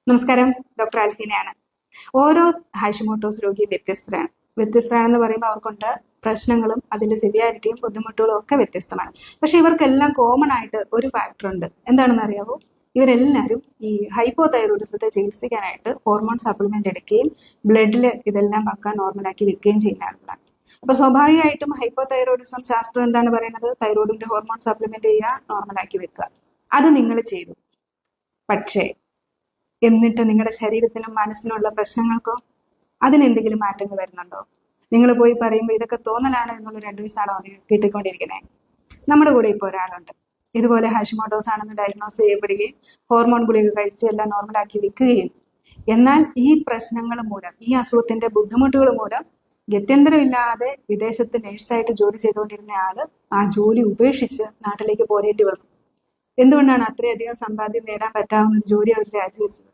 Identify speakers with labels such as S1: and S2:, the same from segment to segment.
S1: നമസ്കാരം, ഡോക്ടർ ആൽഫീനയാണ്. ഓരോ ഹാഷിമോട്ടോസ് രോഗിയും വ്യത്യസ്തരാണെന്ന് പറയുമ്പോൾ അവർക്കുണ്ട് പ്രശ്നങ്ങളും അതിന്റെ സിവിയാരിറ്റിയും ബുദ്ധിമുട്ടുകളും ഒക്കെ വ്യത്യസ്തമാണ്. പക്ഷെ ഇവർക്കെല്ലാം കോമൺ ആയിട്ട് ഒരു ഫാക്ടർ ഉണ്ട്. എന്താണെന്ന് അറിയാവോ? ഇവരെല്ലാവരും ഈ ഹൈപ്പോതൈറോയിഡിസത്തെ ചികിത്സിക്കാനായിട്ട് ഹോർമോൺ സപ്ലിമെന്റ് എടുക്കുകയും ബ്ലഡിൽ ഇതെല്ലാം പക്കാൻ നോർമലാക്കി വെക്കുകയും ചെയ്യുന്ന ആളുകളാണ്. അപ്പൊ സ്വാഭാവികമായിട്ടും ഹൈപ്പോതൈറോയിഡിസം ശാസ്ത്രം എന്താണ് പറയുന്നത്? തൈറോയിഡിന്റെ ഹോർമോൺ സപ്ലിമെന്റ് ചെയ്യുക, നോർമലാക്കി വെക്കുക. അത് നിങ്ങൾ ചെയ്തു. പക്ഷേ എന്നിട്ട് നിങ്ങളുടെ ശരീരത്തിനും മനസ്സിനുള്ള പ്രശ്നങ്ങൾക്കോ അതിനെന്തെങ്കിലും മാറ്റങ്ങൾ വരുന്നുണ്ടോ? നിങ്ങൾ പോയി പറയുമ്പോൾ ഇതൊക്കെ തോന്നലാണ് എന്നുള്ളൊരു അഡ്വൈസാണോ അത് കിട്ടിക്കൊണ്ടിരിക്കുന്നത്? നമ്മുടെ കൂടെ ഇപ്പോൾ ഒരാളുണ്ട്, ഇതുപോലെ ഹാഷിമോട്ടോസ് ആണെന്ന് ഡയഗ്നോസ് ചെയ്യപ്പെടുകയും ഹോർമോൺ ഗുളിക കഴിച്ച് എല്ലാം നോർമലാക്കി വെക്കുകയും എന്നാൽ ഈ പ്രശ്നങ്ങൾ മൂലം, ഈ അസുഖത്തിന്റെ ബുദ്ധിമുട്ടുകൾ മൂലം ഗത്യന്തരമില്ലാതെ വിദേശത്ത് നഴ്സായിട്ട് ജോലി ചെയ്തുകൊണ്ടിരുന്ന ആള് ആ ജോലി ഉപേക്ഷിച്ച് നാട്ടിലേക്ക് പോരേണ്ടി വന്നു. എന്തുകൊണ്ടാണ്? അത്രയധികം സമ്പാദ്യം നേടാൻ പറ്റാവുന്ന ഒരു ജോലി അവർ രാജിവെച്ചത്.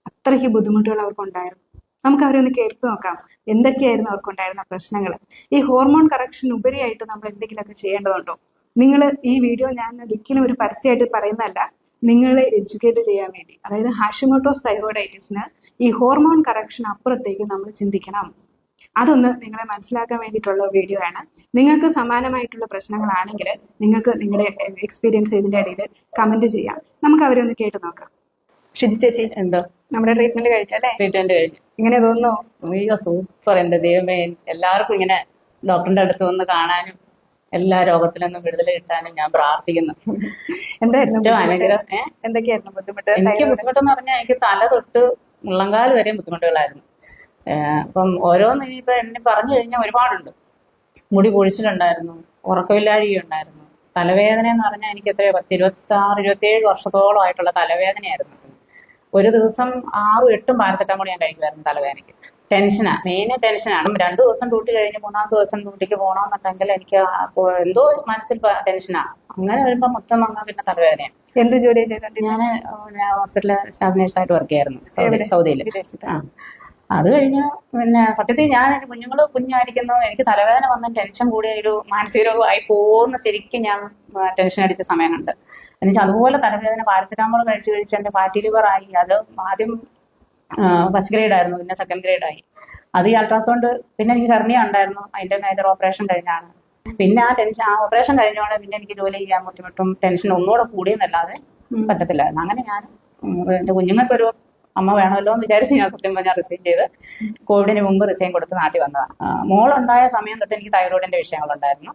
S1: അത്രയ്ക്ക് ബുദ്ധിമുട്ടുകൾ അവർക്കുണ്ടായിരുന്നു. നമുക്ക് അവരെ ഒന്ന് കേട്ടു നോക്കാം, എന്തൊക്കെയായിരുന്നു അവർക്കുണ്ടായിരുന്ന പ്രശ്നങ്ങൾ. ഈ ഹോർമോൺ കറക്ഷൻ ഉപരിയായിട്ട് നമ്മൾ എന്തെങ്കിലുമൊക്കെ ചെയ്യേണ്ടതുണ്ടോ? നിങ്ങൾ ഈ വീഡിയോ ഞാൻ ഒരിക്കലും ഒരു പരസ്യമായിട്ട് പറയുന്നതല്ല, നിങ്ങളെ എഡ്യൂക്കേറ്റ് ചെയ്യാൻ വേണ്ടി. അതായത് ഹാഷിമോട്ടോസ് തൈറോയിഡൈറ്റിസിന് ഈ ഹോർമോൺ കറക്ഷൻ അപ്പുറത്തേക്ക് നമ്മൾ ചിന്തിക്കണം. അതൊന്ന് നിങ്ങളെ മനസ്സിലാക്കാൻ വേണ്ടിയിട്ടുള്ള വീഡിയോ ആണ്. നിങ്ങൾക്ക് സമാനമായിട്ടുള്ള പ്രശ്നങ്ങളാണെങ്കിൽ നിങ്ങൾക്ക് നിങ്ങളുടെ എക്സ്പീരിയൻസ് ഇതിന്റെ ഇടയിൽ കമന്റ് ചെയ്യാം. നമുക്ക് അവരെ ഒന്ന് കേട്ട് നോക്കാം. ഷിജി ചേച്ചി,
S2: എന്തോ
S1: നമ്മുടെ ട്രീറ്റ്മെന്റ് കഴിഞ്ഞല്ലേ?
S2: ട്രീറ്റ്മെന്റ് കഴിഞ്ഞു.
S1: ഇങ്ങനെ തോന്നുന്നു?
S2: അയ്യോ സൂപ്പർ, എന്റെ ദൈവമേ. എല്ലാവർക്കും ഇങ്ങനെ ഡോക്ടറിന്റെ അടുത്ത് വന്ന് കാണാനും എല്ലാ രോഗത്തിലൊന്നും വിടുതൽ കിട്ടാനും ഞാൻ പ്രാർത്ഥിക്കുന്നു.
S1: എന്തായിരുന്നു
S2: അനുഗ്രഹം.
S1: എന്തൊക്കെയായിരുന്നു ബുദ്ധിമുട്ട്?
S2: എനിക്ക് ബുദ്ധിമുട്ടെന്ന് പറഞ്ഞാൽ എനിക്ക് തല തൊട്ട് മുള്ളങ്കാല് വരെയും ബുദ്ധിമുട്ടുകളായിരുന്നു. അപ്പം ഓരോന്ന് ഇനിയിപ്പോ എന്നെ പറഞ്ഞു കഴിഞ്ഞാൽ ഒരുപാടുണ്ട്. മുടി പൊഴിച്ചിലുണ്ടായിരുന്നു, ഉറക്കമില്ലാഴിക ഉണ്ടായിരുന്നു, തലവേദന എന്ന് പറഞ്ഞാൽ എനിക്ക് എത്രയോ 26-27 വർഷത്തോളം ആയിട്ടുള്ള തലവേദനയായിരുന്നു. ഒരു ദിവസം 6-8 പാരസെറ്റാമോൾ ഞാൻ കഴിക്കുമായിരുന്നു തലവേദനയ്ക്ക്. ടെൻഷനാണ്, മെയിൻ ടെൻഷനാണ്. 2 ദിവസം ഡ്യൂട്ടി കഴിഞ്ഞ് 3-ാമത്തെ ദിവസം ഡ്യൂട്ടിക്ക് പോകണമെന്നുണ്ടെങ്കിൽ എനിക്ക് എന്തോ മനസ്സിൽ ടെൻഷനാണ്. അങ്ങനെ വരുമ്പോൾ മൊത്തം വന്നാൽ പിന്നെ തലവേദനയാണ്.
S1: എന്ത് ജോലി ചെയ്തിട്ടുണ്ട്?
S2: ഞാൻ ഹോസ്പിറ്റലിൽ സ്റ്റാഫ് നഴ്സായിട്ട് വർക്ക് ചെയ്യായിരുന്നു സൗദിയിൽ. അത് കഴിഞ്ഞ് പിന്നെ സത്യത്തിൽ ഞാൻ എൻ്റെ കുഞ്ഞായിരിക്കുന്നു, എനിക്ക് തലവേദന വന്ന ടെൻഷൻ കൂടിയ ഒരു മാനസിക രോഗമായി പോകുന്ന ശരിക്കും ഞാൻ ടെൻഷൻ അടിച്ച സമയമുണ്ട്. എന്നുവെച്ചാൽ അതുപോലെ തലവേദന പാരസെറ്റാമോൾ കഴിച്ച് എൻ്റെ ഫാറ്റി ലിവർ ആയി. അത് ആദ്യം ഫസ്റ്റ് ഗ്രേഡ് ആയിരുന്നു, പിന്നെ സെക്കൻഡ് ഗ്രേഡ് ആയി. അത് ഈ അൾട്രാസൗണ്ട്, പിന്നെ എനിക്ക് ഹെർണിയ ഉണ്ടായിരുന്നു, അതിൻ്റെ മേജർ ഓപ്പറേഷൻ കഴിഞ്ഞാണ്. പിന്നെ ആ ഓപ്പറേഷൻ കഴിഞ്ഞോടെ പിന്നെ എനിക്ക് ജോലി ചെയ്യാൻ ബുദ്ധിമുട്ടും ടെൻഷൻ ഒന്നുകൂടെ കൂടിയെന്നല്ലാതെ പറ്റത്തില്ലായിരുന്നു. അങ്ങനെ ഞാൻ എൻ്റെ കുഞ്ഞുങ്ങൾക്കൊരു അമ്മ വേണമല്ലോ എന്ന് വിചാരിച്ച് ഞാൻ സത്യം പറഞ്ഞാൽ റിസൈൻ ചെയ്ത് കോവിഡിന് മുമ്പ് റിസൈൻ കൊടുത്ത് നാട്ടിൽ വന്നതാണ്. മോളുണ്ടായ സമയം തൊട്ട് എനിക്ക് തൈറോയിഡിന്റെ വിഷയങ്ങളുണ്ടായിരുന്നു.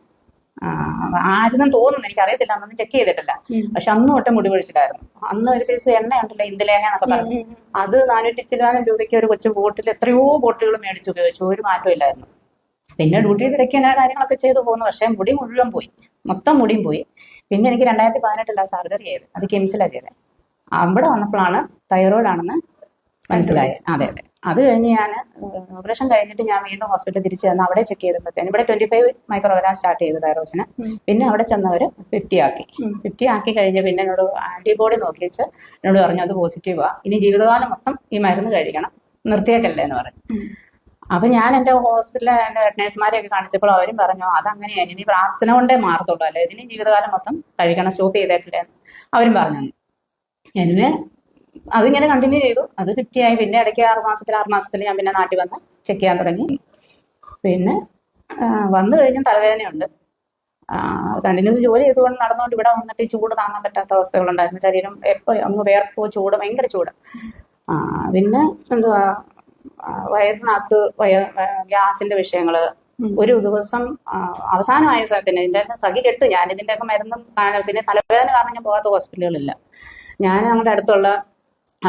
S2: ആദ്യം തോന്നുന്നു, എനിക്കറിയത്തില്ല, അന്നൊന്നും ചെക്ക് ചെയ്തിട്ടില്ല. പക്ഷെ അന്ന് തൊട്ട് മുടി പൊഴിച്ചിട്ടായിരുന്നു. അന്ന് ഒരു സൈസ് എണ്ണ ഉണ്ടല്ലോ, ഇന്ദുലേഹ എന്നൊക്കെ പറഞ്ഞു, അത് 400 രൂപയ്ക്ക് ഒരു കൊച്ചു ബോട്ടിൽ എത്രയോ ബോട്ടുകൾ മേടിച്ച് ഉപയോഗിച്ചു, ഒരു മാറ്റവും ഇല്ലായിരുന്നു. പിന്നെ ഡ്യൂട്ടിയുടെ ഇടയ്ക്ക് അങ്ങനെ കാര്യങ്ങളൊക്കെ ചെയ്തു പോകുന്നു. പക്ഷെ മുടി മുഴുവൻ പോയി, മൊത്തം മുടിയും പോയി. പിന്നെ എനിക്ക് 2018 സർജറി ചെയ്ത്, അത് കിംസിലാണ് ചെയ്തത്. അവിടെ വന്നപ്പോഴാണ് തൈറോയിഡ് ആണെന്ന് മനസ്സിലായി. അതെ. അത് കഴിഞ്ഞ് ഞാൻ ഓപ്പറേഷൻ കഴിഞ്ഞിട്ട് ഞാൻ വീണ്ടും ഹോസ്പിറ്റലിൽ തിരിച്ചു ചെന്ന് അവിടെ ചെക്ക് ചെയ്തപ്പോഴത്തേന് ഇവിടെ 25 മൈക്രോഗ്രാം സ്റ്റാർട്ട് ചെയ്തു തൈറോസിന്. പിന്നെ അവിടെ ചെന്നവർ 50 ആക്കി കഴിഞ്ഞ് പിന്നെ എന്നോട് ആന്റിബോഡി നോക്കി വെച്ച് എന്നോട് പറഞ്ഞു അത് പോസിറ്റീവാ, ഇനി ജീവിതകാലം മൊത്തം ഈ മരുന്ന് കഴിക്കണം, നിർത്തിയേക്കല്ലേ എന്ന് പറഞ്ഞു. അപ്പൊ ഞാൻ എൻ്റെ ഹോസ്പിറ്റലിലെ എൻ്റെ നഴ്സുമാരെയൊക്കെ കാണിച്ചപ്പോൾ അവരും പറഞ്ഞു അതങ്ങനെയാണ്, ഇനി പ്രാർത്ഥന കൊണ്ടേ മാറത്തുള്ളൂ, അല്ലെ ഇതിന് ജീവിതകാലം മൊത്തം കഴിക്കണം, സ്റ്റോപ്പ് ചെയ്തേക്കില്ലേ എന്ന് അവരും പറഞ്ഞു. എനിവേ അതിങ്ങനെ കണ്ടിന്യൂ ചെയ്തു. അത് 50 ആയി. പിന്നെ ഇടയ്ക്ക് 6 മാസത്തിൽ ഞാൻ പിന്നെ നാട്ടിൽ വന്ന് ചെക്ക് ചെയ്യാൻ തുടങ്ങി. പിന്നെ വന്നു കഴിഞ്ഞും തലവേദനയുണ്ട്. കണ്ടിന്യൂസ് ജോലി ചെയ്തുകൊണ്ട് നടന്നുകൊണ്ട് ഇവിടെ വന്നിട്ട് ഈ ചൂട് താങ്ങാൻ പറ്റാത്ത അവസ്ഥകളുണ്ടായിരുന്നു. ശരീരം എപ്പോൾ അങ്ങ് വേർപ്പോ, ചൂട്, ഭയങ്കര ചൂട്. പിന്നെ എന്തുവാ, വയറിനകത്ത് ഗ്യാസിന്റെ വിഷയങ്ങള്. ഒരു ദിവസം അവസാനമായ സ്ഥലത്തിന് ഇതിന്റെ സഖി കെട്ട് ഞാൻ ഇതിന്റെയൊക്കെ മരുന്നും. പിന്നെ തലവേദന കാരണം ഞാൻ പോകാത്ത ഹോസ്പിറ്റലുകളില്ല. ഞാൻ നമ്മുടെ അടുത്തുള്ള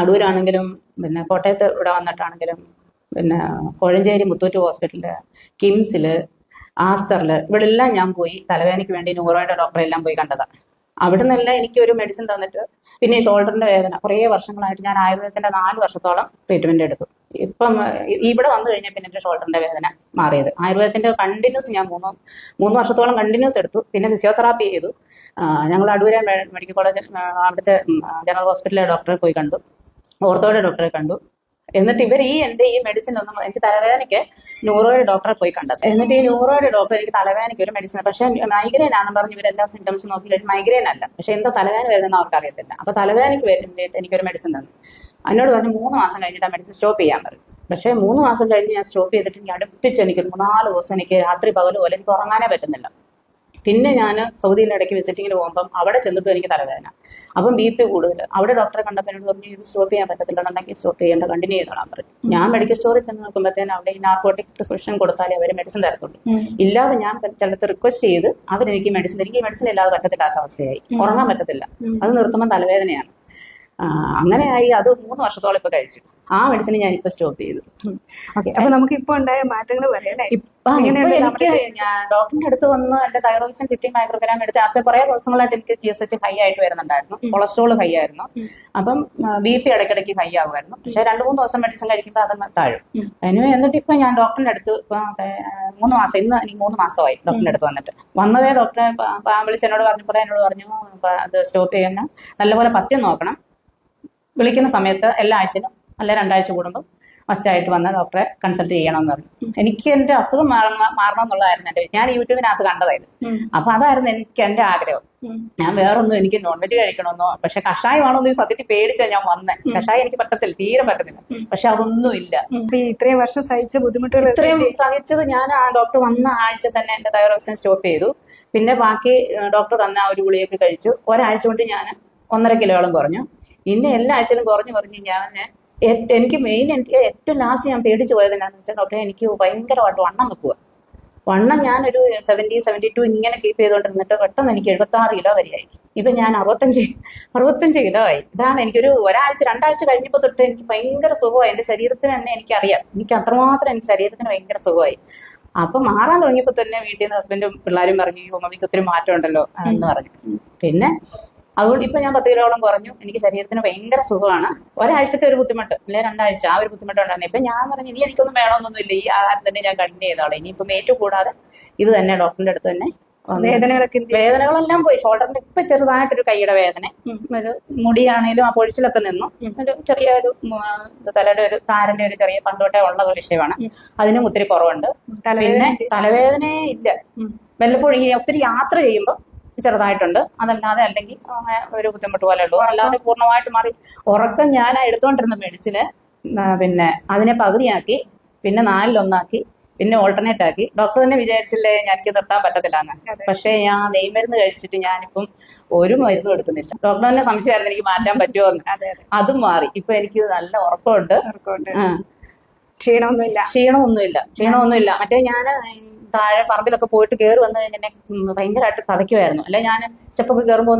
S2: അടൂരാണെങ്കിലും പിന്നെ കോട്ടയത്ത് ഇവിടെ വന്നിട്ടാണെങ്കിലും പിന്നെ കോഴഞ്ചേരി മുത്തൂറ്റ് ഹോസ്പിറ്റലില്, കിംസില്, ആസ്തറില്, ഇവിടെ എല്ലാം ഞാൻ പോയി തലവേദനയ്ക്ക് വേണ്ടി ന്യൂറോയുടെ ഡോക്ടറെല്ലാം പോയി കണ്ടതാണ്. അവിടെ നിന്നെല്ലാം എനിക്ക് ഒരു മെഡിസിൻ തന്നിട്ട് പിന്നെ ഈ ഷോൾഡറിന്റെ വേദന കുറേ വർഷങ്ങളായിട്ട് ഞാൻ ആയുർവേദത്തിന്റെ 4 വർഷത്തോളം ട്രീറ്റ്മെന്റ് എടുത്തു. ഇപ്പം ഇവിടെ വന്നു കഴിഞ്ഞാൽ പിന്നെ എൻ്റെ ഷോൾഡറിന്റെ വേദന മാറിയത്. ആയുർവേദത്തിന്റെ കണ്ടിന്യൂസ് ഞാൻ 3 വർഷത്തോളം കണ്ടിന്യൂസ് എടുത്തു. പിന്നെ ഫിസിയോതെറാപ്പി ചെയ്തു. ഞങ്ങൾ അടൂര മെഡിക്കൽ കോളേജിൽ അവിടുത്തെ ജനറൽ ഹോസ്പിറ്റലിലെ ഡോക്ടറെ പോയി കണ്ടു, ഓർത്തോയുടെ ഡോക്ടറെ കണ്ടു. എന്നിട്ട് ഇവർ എൻ്റെ ഈ മെഡിസിൻ ഒന്നും, എനിക്ക് തലവേദനയ്ക്ക് ന്യൂറോയുടെ ഡോക്ടറെ പോയി കണ്ടത്. എന്നിട്ട് ഈ ന്യൂറോയുടെ ഡോക്ടർ എനിക്ക് തലവേദനയ്ക്ക് ഒരു മെഡിസിൻ, പക്ഷേ മൈഗ്രെയിൻ ആണെന്ന് പറഞ്ഞ് ഇവരെല്ലാ സിംറ്റംസ് നോക്കിയിട്ട് മൈഗ്രെയിൻ അല്ല, പക്ഷെ എന്താ തലവേദന വരുന്നതെന്ന് അവർക്ക് അറിയത്തില്ല. അപ്പൊ തലവേദനയ്ക്ക് വേണ്ടിയിട്ട് എനിക്കൊരു മെഡിസിൻ തന്നു. എന്നോട് പറഞ്ഞു 3 മാസം കഴിഞ്ഞിട്ട് ആ മെഡിസിൻ സ്റ്റോപ്പ് ചെയ്യാൻ പറയും. പക്ഷേ 3 മാസം കഴിഞ്ഞ് ഞാൻ സ്റ്റോപ്പ് ചെയ്തിട്ട് എനിക്ക് അടുപ്പിച്ച് എനിക്ക് 3-4 ദിവസം എനിക്ക് രാത്രി പകൽ പോലെ എനിക്ക് ഉറങ്ങാനേ പറ്റുന്നില്ല. പിന്നെ ഞാൻ സൗദിയിൽ ഇടയ്ക്ക് വിസിറ്റിങ്ങിന് പോകുമ്പം അവിടെ ചെന്നിട്ടും എനിക്ക് തലവേദന, അപ്പം BP കൂടുതൽ. അവിടെ ഡോക്ടറെ കണ്ടപ്പോൾ എന്നോട് പറഞ്ഞു ഇത് സ്റ്റോപ്പ് ചെയ്യാൻ പറ്റത്തില്ലെന്നുണ്ടെങ്കിൽ സ്റ്റോപ്പ് ചെയ്യേണ്ട, കണ്ടിന്യൂ ചെയ്തോളാൻ പറയും. ഞാൻ മെഡിക്കൽ സ്റ്റോറിൽ ചെന്ന് നോക്കുമ്പോഴത്തേനും അവിടെ ഈ നാർക്കോട്ടിക് പ്രിസ്ക്രിപ്ഷൻ കൊടുത്താലേ അവർ മെഡിസിൻ തരത്തുള്ളൂ. ഇല്ലാതെ ഞാൻ ചിലത്ത് റിക്വസ്റ്റ് ചെയ്ത് അവരെനിക്ക് എനിക്ക് മെഡിസിൻ ഇല്ലാതെ പറ്റത്തില്ലാത്ത അവസ്ഥയായി, ഉറങ്ങാൻ പറ്റത്തില്ല. അത് നിർത്തുമ്പോൾ തലവേദനയാണ്. അങ്ങനെയായി അത് 3 വർഷത്തോളം ഇപ്പൊ കഴിച്ചു. ആ മെഡിസിൻ ഞാൻ ഇപ്പൊ സ്റ്റോപ്പ് ചെയ്തു.
S1: ഓക്കെ, അപ്പൊ നമുക്ക് ഇപ്പൊ ഉണ്ടായ മാറ്റങ്ങൾ പറയല്ലേ?
S2: എനിക്ക് ഞാൻ ഡോക്ടറിന്റെ അടുത്ത് വന്ന് എന്റെ തൈറോയിഡ്സും കിട്ടി മൈക്രോഗ്രാം എടുത്ത് അപ്പൊ കുറെ ദിവസങ്ങളായിട്ട് എനിക്ക് TSH ഹൈ ആയിട്ട് വരുന്നുണ്ടായിരുന്നു, കൊളസ്ട്രോൾ ഹൈ ആയിരുന്നു, അപ്പം BP ഇടയ്ക്കിടയ്ക്ക് ഹൈ ആകുമായിരുന്നു. പക്ഷെ 2-3 ദിവസം മെഡിസിൻ കഴിക്കുമ്പോൾ അതങ്ങ് താഴും. എന്നിട്ട് ഇപ്പൊ ഞാൻ ഡോക്ടറിന്റെ അടുത്ത് 3 മാസം, ഇന്ന് എനിക്ക് 3 മാസമായി ഡോക്ടറിന്റെ അടുത്ത് വന്നിട്ട്. വന്നതേ ഡോക്ടറെ വിളിച്ചെന്നോട് പറഞ്ഞു അത് സ്റ്റോപ്പ് ചെയ്യുന്ന നല്ലപോലെ പഥ്യം നോക്കണം, വിളിക്കുന്ന സമയത്ത് എല്ലാ ആഴ്ചയിലും അല്ല 2 ആഴ്ച കൂടുമ്പോൾ മസ്റ്റായിട്ട് വന്ന ഡോക്ടറെ കൺസൾട്ട് ചെയ്യണമെന്ന് പറഞ്ഞു. എനിക്ക് എന്റെ അസുഖം മാറണം എന്നുള്ളതായിരുന്നു എന്റെ വിഷയം. ഞാൻ യൂട്യൂബിനകത്ത് കണ്ടതായത്. അപ്പൊ അതായിരുന്നു എനിക്ക് എന്റെ ആഗ്രഹം. ഞാൻ വേറൊന്നും എനിക്ക് നോൺ വെജ് കഴിക്കണമെന്നോ, പക്ഷെ കഷായമാണോന്ന് സത്യത്തിൽ പേടിച്ചാ ഞാൻ വന്നേ. കഷായം എനിക്ക് പറ്റത്തില്ല, തീരെ പറ്റത്തില്ല. പക്ഷെ അതൊന്നും ഇല്ല.
S1: ഇത്രയും വർഷം സഹിച്ച ബുദ്ധിമുട്ടുകൾ
S2: ഇത്രയും സഹിച്ചത് ഞാൻ ആ ഡോക്ടർ വന്ന ആഴ്ച തന്നെ എന്റെ തൈറോക്സിൻ സ്റ്റോപ്പ് ചെയ്തു. പിന്നെ ബാക്കി ഡോക്ടർ തന്ന ആ ഒരു ഗുളിയൊക്കെ കഴിച്ചു. ഒരാഴ്ച കൊണ്ട് ഞാൻ 1.5 കിലോളം കുറഞ്ഞു. ഇന്ന് എല്ലാ ആഴ്ചയിലും കുറഞ്ഞ് ഞാൻ എനിക്ക് ഏറ്റവും ലാസ്റ്റ് ഞാൻ പേടിച്ചു പോയത് എന്താണെന്ന് വെച്ചാൽ ഡോക്ടറെ എനിക്ക് ഭയങ്കരമായിട്ട് വണ്ണം വെക്കുക. വണ്ണം ഞാനൊരു 70-72 ഇങ്ങനെ കീപ്പ് ചെയ്തുകൊണ്ടിരുന്നിട്ട് പെട്ടെന്ന് എനിക്ക് 76 കിലോ വരെയായി. ഇപ്പൊ ഞാൻ 65 കിലോ ആയി. ഇതാണ് എനിക്കൊരു 1-2 ആഴ്ച കഴിഞ്ഞപ്പോൾ തൊട്ട് എനിക്ക് ഭയങ്കര സുഖമായി. എന്റെ ശരീരത്തിന് തന്നെ എനിക്കറിയാം, എനിക്ക് അത്രമാത്രം എന്റെ ശരീരത്തിന് ഭയങ്കര സുഖമായി. അപ്പൊ മാറാൻ തുടങ്ങിയപ്പോൾ തന്നെ വീട്ടിൽ നിന്ന് ഹസ്ബൻഡും പിള്ളേരും പറഞ്ഞു മമ്മിക്ക് ഒത്തിരി മാറ്റം ഉണ്ടല്ലോ എന്ന് പറഞ്ഞു. പിന്നെ അതുകൊണ്ട് ഇപ്പൊ ഞാൻ 10 കിലോളം കുറഞ്ഞു. എനിക്ക് ശരീരത്തിന് ഭയങ്കര സുഖമാണ്. ഒരാഴ്ചത്തെ ഒരു ബുദ്ധിമുട്ട് അല്ലെ 2 ആഴ്ച ആ ഒരു ബുദ്ധിമുട്ടുണ്ടായിരുന്നു. ഇപ്പൊ ഞാൻ പറഞ്ഞു ഇനി എനിക്കൊന്നും വേണമെന്നൊന്നും ഇല്ല, ഈ ആഹാരം തന്നെ ഞാൻ കണ്ടിന്യൂ ചെയ്തോളാം. ഇനിയിപ്പം ഏറ്റവും കൂടാതെ ഇത് തന്നെ ഡോക്ടറിന്റെ അടുത്ത് തന്നെ. വേദനകളെല്ലാം പോയി. ഷോൾഡറിന്റെ ഇപ്പൊ ചെറുതായിട്ടൊരു കൈയുടെ വേദന, ഒരു മുടിയാണേലും ആ പൊഴിച്ചിലൊക്കെ നിന്നു. ഒരു ചെറിയൊരു തലയുടെ ഒരു താരന്റെ ഒരു ചെറിയ പണ്ടോട്ടേ ഉള്ള വിഷയമാണ്, അതിനും ഒത്തിരി കുറവുണ്ട്. പിന്നെ തലവേദനയെ ഇല്ല. വല്ലപ്പോഴും ഈ ഒത്തിരി യാത്ര ചെയ്യുമ്പോൾ ചെറുതായിട്ടുണ്ട്, അതല്ലാതെ അല്ലെങ്കിൽ ഒരു ബുദ്ധിമുട്ട് പോലെ ഉള്ളൂ. അല്ലാതെ പൂർണ്ണമായിട്ട് മാറി. ഉറക്കം ഞാൻ എടുത്തോണ്ടിരുന്ന മെഡിസിന് പിന്നെ അതിനെ പകുതിയാക്കി, പിന്നെ 4-1 പിന്നെ ഓൾട്ടർനേറ്റ് ആക്കി. ഡോക്ടർ തന്നെ വിചാരിച്ചില്ലേ എനിക്ക് നിർത്താൻ പറ്റത്തില്ല എന്ന്. പക്ഷേ ഞാൻ നെയ്മരുന്ന് കഴിച്ചിട്ട് ഞാനിപ്പം ഒരു മരുന്നും എടുക്കുന്നില്ല. ഡോക്ടർ തന്നെ സംശയമായിരുന്നു എനിക്ക് മാറ്റാൻ പറ്റുമോ എന്ന്. അതും മാറി. ഇപ്പൊ എനിക്ക് നല്ല ഉറക്കമുണ്ട്. ക്ഷീണമൊന്നുമില്ല. മറ്റേ ഞാൻ താഴെ പറമ്പിലൊക്കെ പോയിട്ട് കയറി വന്നു കഴിഞ്ഞാൽ ഭയങ്കരമായിട്ട് കഥയ്ക്കുമായിരുന്നു. അല്ലെ ഞാൻ സ്റ്റെപ്പൊക്കെ കയറുമ്പോൾ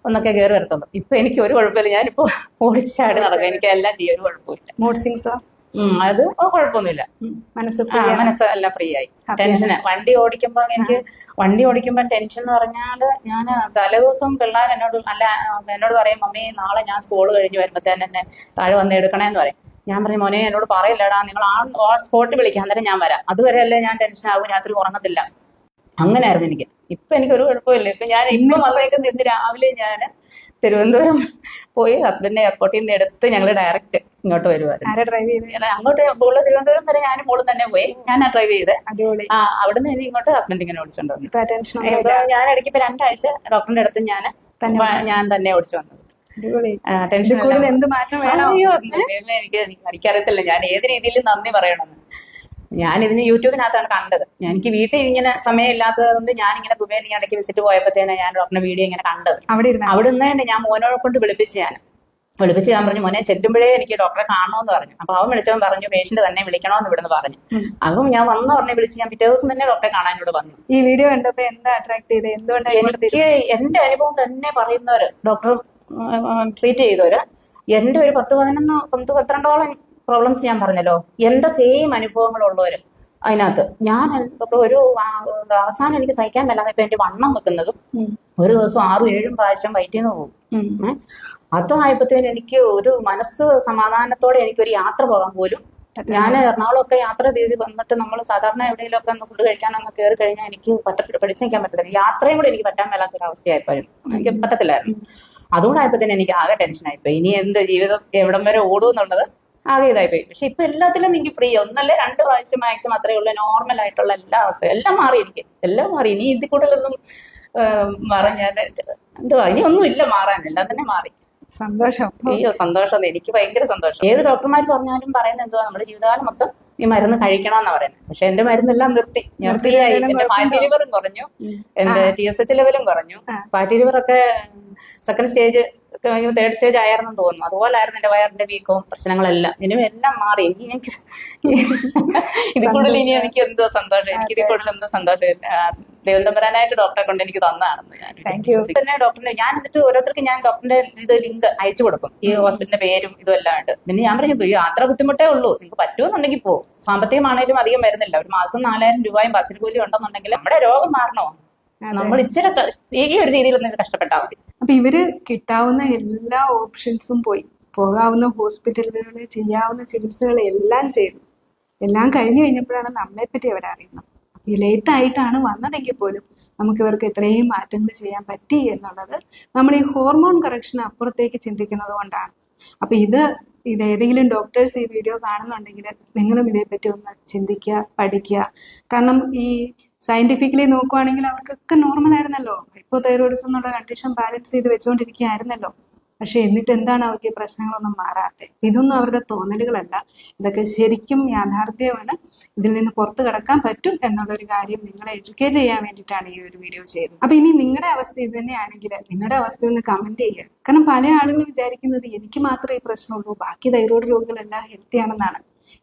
S2: ഒന്നൊക്കെ കയറി വരത്തുള്ളൂ. ഇപ്പൊ എനിക്ക് ഒരു കുഴപ്പമില്ല. ഞാനിപ്പോ ഓടിച്ചാടി നടക്കാം. എനിക്ക് എല്ലാം ചെയ്യും, ഒരു കുഴപ്പമില്ല. അത് കുഴപ്പമൊന്നുമില്ല. മനസ്സ് എല്ലാം ഫ്രീ ആയി. ടെൻഷന് വണ്ടി ഓടിക്കുമ്പോ ടെൻഷൻ എന്ന് പറഞ്ഞാൽ ഞാൻ തലേദിവസം പിള്ളേർ എന്നോട് പറയും മമ്മി നാളെ ഞാൻ സ്കൂൾ കഴിഞ്ഞ് വരുമ്പോഴത്തേന് എന്നെ താഴെ വന്ന് എടുക്കണേന്ന് പറയും. ഞാൻ പറഞ്ഞു മോനെ എന്നോട് പറയില്ലടാ, നിങ്ങൾ ആ സ്പോട്ടിൽ വിളിക്കാൻ, അന്നേരം ഞാൻ വരാം. അതുവരെ അല്ലേ ഞാൻ ടെൻഷൻ ആവും, രാത്രി ഉറങ്ങത്തില്ല. അങ്ങനെയായിരുന്നു എനിക്ക്. ഇപ്പൊ എനിക്കൊരു കുഴപ്പമില്ല. ഇപ്പൊ ഞാൻ ഇന്നും വന്നേക്കുന്ന ഇന്ന് രാവിലെ ഞാൻ തിരുവനന്തപുരം പോയി ഹസ്ബൻഡിനെ എയർപോർട്ടിൽ നിന്ന് എടുത്ത് ഞങ്ങൾ ഡയറക്റ്റ് ഇങ്ങോട്ട് വരുമായിരുന്നു. അങ്ങോട്ട് തിരുവനന്തപുരം വരെ ഞാനും മോളും തന്നെ പോയി. ഞാനാ ഡ്രൈവ് ചെയ്ത്. അവിടുന്ന് ഇനി ഇങ്ങോട്ട് ഹസ്ബൻഡ് ഇങ്ങനെ ഓടിച്ചോണ്ട് വന്നു. ഞാൻ ഇടയ്ക്ക് ഇപ്പൊ 2 ആഴ്ച ഡോക്ടറിന്റെ അടുത്ത് ഞാൻ തന്നെ ഓടിച്ചു വന്നത്. ടെൻഷൻ കൂടുതൽ എന്ത് മാറ്റം വേണം എനിക്കറിയത്തില്ല ഞാൻ ഏത് രീതിയിൽ നന്ദി പറയണമെന്ന്. ഞാൻ ഇതിന് യൂട്യൂബിനകത്താണ് കണ്ടത്. എനിക്ക് വീട്ടിൽ ഇങ്ങനെ സമയം ഇല്ലാത്തത് കൊണ്ട് ഞാൻ ഇങ്ങനെ ദുബൈയിൽ ഇടയ്ക്ക് വിസിറ്റ് പോയപ്പോഴത്തേനെ ഞാൻ ഡോക്ടറിന്റെ വീഡിയോ ഇങ്ങനെ കണ്ടത്. അവിടെ നിന്ന് ഞാൻ മോനോടെ കൊണ്ട് വിളിപ്പിച്ച് ഞാൻ പറഞ്ഞു മോനെ ചെല്ലുമ്പോഴേ എനിക്ക് ഡോക്ടറെ കാണണമെന്ന് പറഞ്ഞു. അപ്പൊ അവൻ വിളിച്ചവൻ പറഞ്ഞു പേഷ്യന്റ് തന്നെ വിളിക്കണമെന്ന് ഇവിടുന്ന് പറഞ്ഞു. അപ്പം ഞാൻ വന്ന ഉടനെ വിളിച്ച് ഞാൻ പിറ്റേ ദിവസം തന്നെ ഡോക്ടറെ കാണാൻ ഇവിടെ വന്നു.
S1: ഈ വീഡിയോ കണ്ടപ്പോ എന്താ അട്രാക്ട് ചെയ്തത്? എന്തുകൊണ്ടാണ്?
S2: എനിക്ക് എന്റെ അനുഭവം തന്നെ പറയുന്നവര്, ഡോക്ടർ ട്രീറ്റ് ചെയ്തവര്, എന്റെ ഒരു 10-12 പ്രോബ്ലംസ് ഞാൻ പറഞ്ഞല്ലോ, എന്റെ സെയിം അനുഭവങ്ങളുള്ളവര് അതിനകത്ത്. ഞാൻ ഒരു അവസാനം എനിക്ക് സഹിക്കാൻ മേലാതെ ഇപ്പൊ എന്റെ വണ്ണം വെക്കുന്നതും ഒരു ദിവസം 6-7 പ്രാവശ്യം വയറ്റിൽ നിന്ന് പോകും. അതായപ്പോഴത്തേന് എനിക്ക് ഒരു മനസ്സ് സമാധാനത്തോടെ എനിക്കൊരു യാത്ര പോകാൻ പോലും. ഞാൻ എറണാകുളമൊക്കെ യാത്ര ചെയ്ത് വന്നിട്ട് നമ്മൾ സാധാരണ എവിടെയെങ്കിലുമൊക്കെ ഒന്ന് ഫുഡ് കഴിക്കാനൊന്ന് കയറി കഴിഞ്ഞാൽ എനിക്ക് പിടിച്ചു നിൽക്കാൻ പറ്റത്തില്ല. യാത്രയും കൂടെ എനിക്ക് പറ്റാൻ മേലാത്തൊരവസ്ഥയായപ്പോഴും എനിക്ക് പറ്റത്തില്ലായിരുന്നു. അതുകൊണ്ടായപ്പോഴത്തേന് എനിക്ക് ആകെ ടെൻഷനായിപ്പോയി. ഇനി എന്ത് ജീവിതം എവിടം വരെ ഓടും എന്നുള്ളത് ആകെ ഇതായിപ്പോയി. പക്ഷെ ഇപ്പൊ എല്ലാത്തിലും എനിക്ക് ഫ്രീ. 1-2 പ്രാവശ്യം മാക്സിമം അത്രേ ഉള്ളൂ. നോർമൽ ആയിട്ടുള്ള എല്ലാ അവസ്ഥയും എല്ലാം മാറി. എനിക്ക് എല്ലാം മാറി. ഇനി ഇതിൽ കൂടുതലൊന്നും മാറാൻ ഞാൻ എന്തുവാ, ഇനി ഒന്നും ഇല്ല മാറാൻ, എല്ലാം തന്നെ മാറി.
S1: സന്തോഷം.
S2: അയ്യോ സന്തോഷം, എനിക്ക് ഭയങ്കര സന്തോഷം. ഏത് ഡോക്ടർമാർ പറഞ്ഞാലും പറയുന്നത് എന്തുവാ, നമ്മുടെ ജീവിതകാലം മൊത്തം ഈ മരുന്ന് കഴിക്കണമെന്നാ പറയുന്നത്. പക്ഷെ എന്റെ മരുന്നെല്ലാം നിർത്തിയായി. എന്റെ ഫാറ്റി ലിവറും കുറഞ്ഞു, എന്റെ TSH ലെവലും കുറഞ്ഞു. ഫാറ്റി ലിവർ ഒക്കെ സെക്കൻഡ് സ്റ്റേജ് 3rd സ്റ്റേജ് ആയിരുന്നു തോന്നുന്നു. അതുപോലായിരുന്നു എന്റെ വയറിന്റെ വീക്കവും പ്രശ്നങ്ങളെല്ലാം. ഇനിയും എല്ലാം മാറി. എനിക്ക് ഇതിൽ കൂടുതൽ ഇനി എനിക്ക് എന്തോ സന്തോഷം, എനിക്ക് ഇതിൽ കൂടുതൽ എന്തോ സന്തോഷം ദൈവം തമ്പരാനായിട്ട് ഡോക്ടറെ കൊണ്ട് എനിക്ക് തന്നതാണെന്ന് ഞാൻ തന്നെ ഡോക്ടറിന്റെ. ഞാൻ എന്നിട്ട് ഓരോരുത്തർക്ക് ഞാൻ ഡോക്ടറിന്റെ ഇത് ലിങ്ക് അയച്ചു കൊടുക്കും, ഈ ഹോസ്പിറ്റലിന്റെ പേരും ഇതും എല്ലാം ആയിട്ട്. പിന്നെ ഞാൻ പറഞ്ഞു, യാത്ര ബുദ്ധിമുട്ടേ ഉള്ളൂ, നിങ്ങൾക്ക് പറ്റുമെന്നുണ്ടെങ്കിൽ പോകും. സാമ്പത്തികമാണേലും അധികം വരുന്നില്ല, ഒരു മാസം 4000 രൂപയും ബസ്സിന് കൂലി ഉണ്ടെന്നുണ്ടെങ്കിൽ നമ്മുടെ രോഗം മാറണോ, നമ്മൾ ഇച്ചിരി ഈ ഒരു രീതിയിൽ ഒന്ന് കഷ്ടപ്പെട്ടാൽ മതി.
S1: അപ്പൊ ഇവര് കിട്ടാവുന്ന എല്ലാ ഓപ്ഷൻസും പോകാവുന്ന ഹോസ്പിറ്റലുകളിൽ ചെയ്യാവുന്ന ചികിത്സകൾ എല്ലാം ചെയ്തു. എല്ലാം കഴിഞ്ഞു കഴിഞ്ഞപ്പോഴാണ് നമ്മളെ പറ്റി അവരറിയുന്നത്. ലേറ്റ് ആയിട്ടാണ് വന്നതെങ്കിൽ പോലും നമുക്ക് ഇവർക്ക് ഇത്രയും മാറ്റങ്ങൾ ചെയ്യാൻ പറ്റി എന്നുള്ളത് നമ്മൾ ഈ ഹോർമോൺ കറക്ഷൻ അപ്പുറത്തേക്ക് ചിന്തിക്കുന്നത് കൊണ്ടാണ്. അപ്പൊ ഇത് ഏതെങ്കിലും ഡോക്ടേഴ്സ് ഈ വീഡിയോ കാണുന്നുണ്ടെങ്കിൽ നിങ്ങളും ഇതേപ്പറ്റി ഒന്ന് ചിന്തിക്കുക, പഠിക്കുക. കാരണം ഈ സയന്റിഫിക്കലി നോക്കുവാണെങ്കിൽ അവർക്കൊക്കെ നോർമൽ ആയിരുന്നല്ലോ, ഹൈപ്പോതൈറോയിഡിസം എന്നുള്ള കണ്ടീഷൻ ബാലൻസ് ചെയ്ത് വെച്ചുകൊണ്ടിരിക്കുകയായിരുന്നല്ലോ. പക്ഷെ എന്നിട്ട് എന്താണ് അവർക്ക് ഈ പ്രശ്നങ്ങളൊന്നും മാറാത്തത്? ഇതൊന്നും അവരുടെ തോന്നലുകളല്ല, ഇതൊക്കെ ശരിക്കും യാഥാർത്ഥ്യമാണ്. ഇതിൽ നിന്ന് പുറത്തു കടക്കാൻ പറ്റും എന്നുള്ളൊരു കാര്യം നിങ്ങളെ എഡ്യൂക്കേറ്റ് ചെയ്യാൻ വേണ്ടിയിട്ടാണ് ഈ ഒരു വീഡിയോ ചെയ്തത്. അപ്പൊ ഇനി നിങ്ങളുടെ അവസ്ഥ ഇത് തന്നെയാണെങ്കിൽ നിങ്ങളുടെ അവസ്ഥ ഒന്ന് കമന്റ് ചെയ്യുക. കാരണം പല ആളുകളും വിചാരിക്കുന്നത് എനിക്ക് മാത്രമേ ഈ പ്രശ്നമുള്ളൂ, ബാക്കി തൈറോയ്ഡ് രോഗികളെല്ലാം ഹെൽത്തി ആണെന്നാണ്.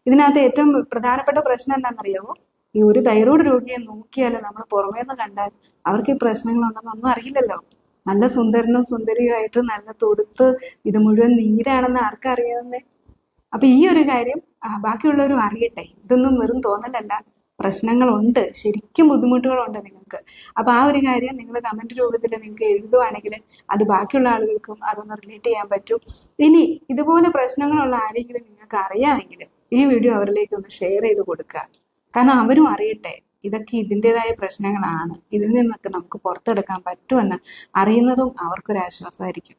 S1: ഇതിനകത്ത് ഏറ്റവും പ്രധാനപ്പെട്ട പ്രശ്നം എന്താണെന്നറിയാമോ? ഈ ഒരു തൈറോയ്ഡ് രോഗിയെ നോക്കിയാൽ നമ്മൾ പുറമേ നിന്ന് കണ്ടാൽ അവർക്ക് ഈ പ്രശ്നങ്ങളുണ്ടെന്നൊന്നും അറിയില്ലല്ലോ. നല്ല സുന്ദരനും സുന്ദരിയുമായിട്ട് നല്ല തൊടുത്ത് ഇത് മുഴുവൻ നീരാണെന്ന് ആർക്കറിയാവുന്നേ? അപ്പൊ ഈ ഒരു കാര്യം ബാക്കിയുള്ളവരും അറിയട്ടെ. ഇതൊന്നും വെറും തോന്നലല്ല, പ്രശ്നങ്ങളുണ്ട്, ശരിക്കും ബുദ്ധിമുട്ടുകളുണ്ട് നിങ്ങൾക്ക്. അപ്പൊ ആ ഒരു കാര്യം നിങ്ങൾ കമന്റ് രൂപത്തിൽ നിങ്ങൾക്ക് എഴുതുവാണെങ്കിൽ അത് ബാക്കിയുള്ള ആളുകൾക്കും അതൊന്ന് റിലേറ്റ് ചെയ്യാൻ പറ്റും. ഇനി ഇതുപോലെ പ്രശ്നങ്ങളുള്ള ആരെങ്കിലും നിങ്ങൾക്ക് അറിയാമെങ്കിൽ ഈ വീഡിയോ അവരിലേക്ക് ഒന്ന് ഷെയർ ചെയ്ത് കൊടുക്കുക. കാരണം അവരും അറിയട്ടെ ഇതൊക്കെ ഇതിൻ്റെതായ പ്രശ്നങ്ങളാണ്, ഇതിൽ നിന്നൊക്കെ നമുക്ക് പുറത്തെടുക്കാൻ പറ്റുമെന്ന് അറിയുന്നതും അവർക്കൊരാശ്വാസമായിരിക്കും.